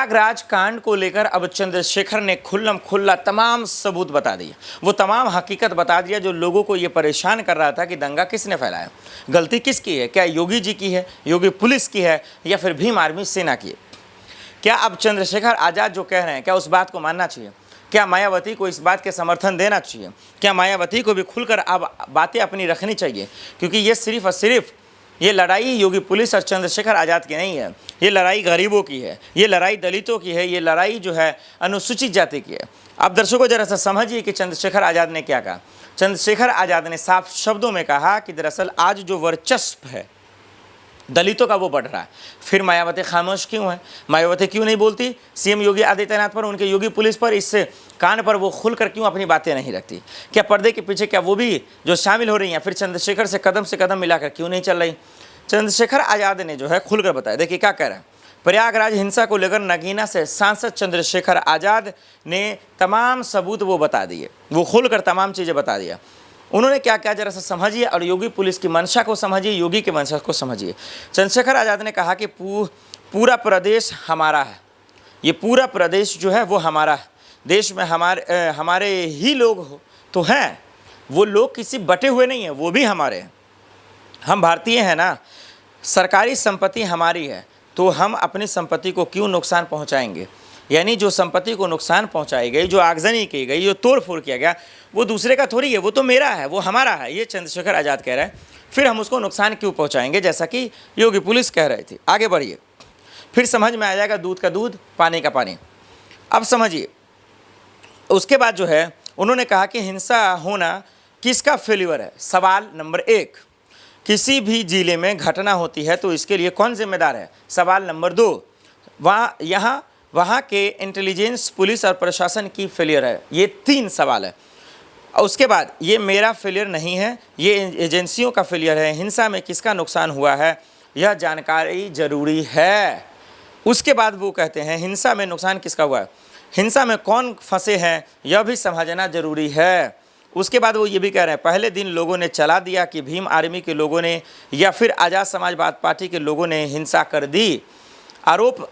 प्रयागराज कांड को लेकर अब चंद्रशेखर ने खुल्लम खुल्ला तमाम सबूत बता दिए। वो तमाम हकीकत बता दिया जो लोगों को ये परेशान कर रहा था कि दंगा किसने फैलाया, गलती किसकी है, क्या योगी जी की है, योगी पुलिस की है, या फिर भीम आर्मी सेना की है। क्या अब चंद्रशेखर आज़ाद जो कह रहे हैं, क्या उस बात को मानना चाहिए? क्या मायावती को इस बात के समर्थन देना चाहिए? क्या मायावती को भी खुलकर अब बातें अपनी रखनी चाहिए? क्योंकि ये सिर्फ और सिर्फ ये लड़ाई योगी पुलिस और चंद्रशेखर आज़ाद की नहीं है, ये लड़ाई गरीबों की है, ये लड़ाई दलितों की है, ये लड़ाई जो है अनुसूचित जाति की है। अब दर्शकों जरा सा समझिए कि चंद्रशेखर आज़ाद ने क्या कहा। चंद्रशेखर आज़ाद ने साफ शब्दों में कहा कि दरअसल आज जो वर्चस्व है दलितों का वो बढ़ रहा है। फिर मायावती खामोश क्यों है? मायावती क्यों नहीं बोलती? सीएम योगी आदित्यनाथ पर, उनके योगी पुलिस पर, इस कांड पर वो खुलकर क्यों अपनी बातें नहीं रखती? क्या पर्दे के पीछे क्या वो भी जो शामिल हो रही हैं फिर चंद्रशेखर से कदम मिलाकर क्यों नहीं चल रही? चंद्रशेखर आज़ाद ने जो है खुलकर बताया। देखिए क्या कह रहा है। प्रयागराज हिंसा को लेकर नगीना से सांसद चंद्रशेखर आज़ाद ने तमाम सबूत वो बता दिए, वो खुलकर तमाम चीज़ें बता दिया। उन्होंने क्या क्या जरा सा समझिए और योगी पुलिस की मंशा को समझिए, योगी की मंशा को समझिए। चंद्रशेखर आज़ाद ने कहा कि पूरा प्रदेश हमारा है, ये पूरा प्रदेश जो है वो हमारा है। देश में हमारे ही लोग तो हैं, वो लोग किसी बटे हुए नहीं हैं, वो भी हमारे हैं। हम भारतीय हैं ना, सरकारी संपत्ति हमारी है, तो हम अपनी संपत्ति को क्यों नुकसान पहुंचाएंगे? यानी जो संपत्ति को नुकसान पहुंचाई गई, जो आगजनी की गई, जो तोड़फोड़ किया गया, वो दूसरे का थोड़ी है, वो तो मेरा है, वो हमारा है। ये चंद्रशेखर आज़ाद कह रहे हैं। फिर हम उसको नुकसान क्यों पहुंचाएंगे, जैसा कि योगी पुलिस कह रही थी। आगे बढ़िए, फिर समझ में आ जाएगा दूध का दूध पानी का पानी। अब समझिए, उसके बाद जो है उन्होंने कहा कि हिंसा होना किसका फेल्यूर है। सवाल नंबर 1, किसी भी जिले में घटना होती है तो इसके लिए कौन जिम्मेदार है? सवाल नंबर 2, वहाँ के इंटेलिजेंस, पुलिस और प्रशासन की फेलियर है। ये 3 सवाल है। और उसके बाद ये मेरा फेलियर नहीं है, ये एजेंसियों का फेलियर है। हिंसा में किसका नुकसान हुआ है यह जानकारी जरूरी है। उसके बाद वो कहते हैं हिंसा में नुकसान किसका हुआ है, हिंसा में कौन फंसे हैं यह भी समझना जरूरी है। उसके बाद वो ये भी कह रहे हैं पहले दिन लोगों ने चला दिया कि भीम आर्मी के लोगों ने या फिर आज़ाद समाजवाद पार्टी के लोगों ने हिंसा कर दी। आरोप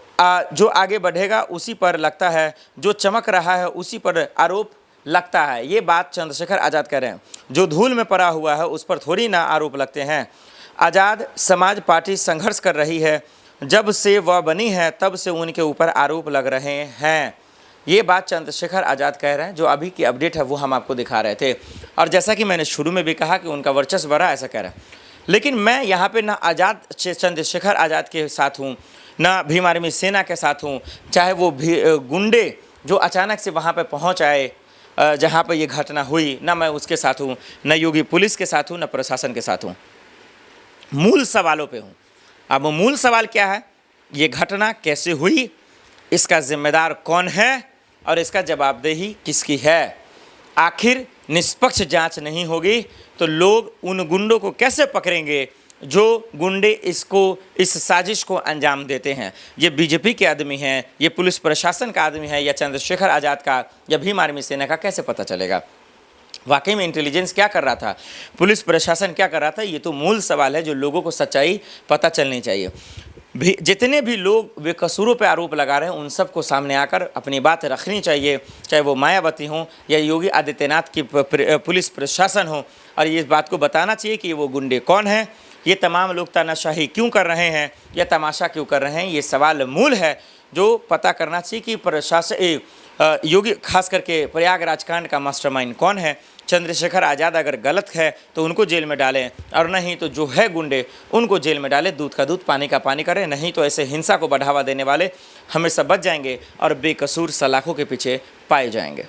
जो आगे बढ़ेगा उसी पर लगता है, जो चमक रहा है उसी पर आरोप लगता है। ये बात चंद्रशेखर आज़ाद कह रहे हैं। जो धूल में पड़ा हुआ है उस पर थोड़ी ना आरोप लगते हैं। आज़ाद समाज पार्टी संघर्ष कर रही है, जब से वह बनी है तब से उनके ऊपर आरोप लग रहे हैं। ये बात चंद्रशेखर आज़ाद कह रहे हैं। जो अभी की अपडेट है वो हम आपको दिखा रहे थे। और जैसा कि मैंने शुरू में भी कहा कि उनका वर्चस्व बढ़ा, ऐसा कह रहे हैं। लेकिन मैं यहाँ पे ना चंद्रशेखर आज़ाद के साथ हूँ, ना भीम आर्मी सेना के साथ हूँ, चाहे वो भी गुंडे जो अचानक से वहाँ पे पहुँच आए जहाँ पे ये घटना हुई, ना मैं उसके साथ हूँ, न योगी पुलिस के साथ हूँ, न प्रशासन के साथ हूँ। मूल सवालों पे हूँ। अब मूल सवाल क्या है, ये घटना कैसे हुई, इसका जिम्मेदार कौन है और इसका जवाबदेही किसकी है? आखिर निष्पक्ष जांच नहीं होगी तो लोग उन गुंडों को कैसे पकड़ेंगे जो गुंडे इस साजिश को अंजाम देते हैं? ये बीजेपी के आदमी हैं, ये पुलिस प्रशासन का आदमी है, या चंद्रशेखर आज़ाद का, या भीम आर्मी सेना का? कैसे पता चलेगा? वाकई में इंटेलिजेंस क्या कर रहा था, पुलिस प्रशासन क्या कर रहा था? ये तो मूल सवाल है जो लोगों को सच्चाई पता चलनी चाहिए। जितने भी लोग बेकसूरों पे आरोप लगा रहे हैं उन सबको सामने आकर अपनी बात रखनी चाहिए, चाहे वो मायावती हों या योगी आदित्यनाथ की पुलिस प्रशासन हो। और ये बात को बताना चाहिए कि वो गुंडे कौन हैं, ये तमाम लोग तानाशाही क्यों कर रहे हैं या तमाशा क्यों कर रहे हैं। ये सवाल मूल है जो पता करना चाहिए कि प्रशासन योगी, खास करके प्रयागराज कांड का मास्टरमाइंड कौन है। चंद्रशेखर आज़ाद अगर गलत है तो उनको जेल में डालें, और नहीं तो जो है गुंडे उनको जेल में डालें। दूध का दूध पानी का पानी करें, नहीं तो ऐसे हिंसा को बढ़ावा देने वाले हमेशा बच जाएंगे और बेकसूर सलाखों के पीछे पाए जाएंगे।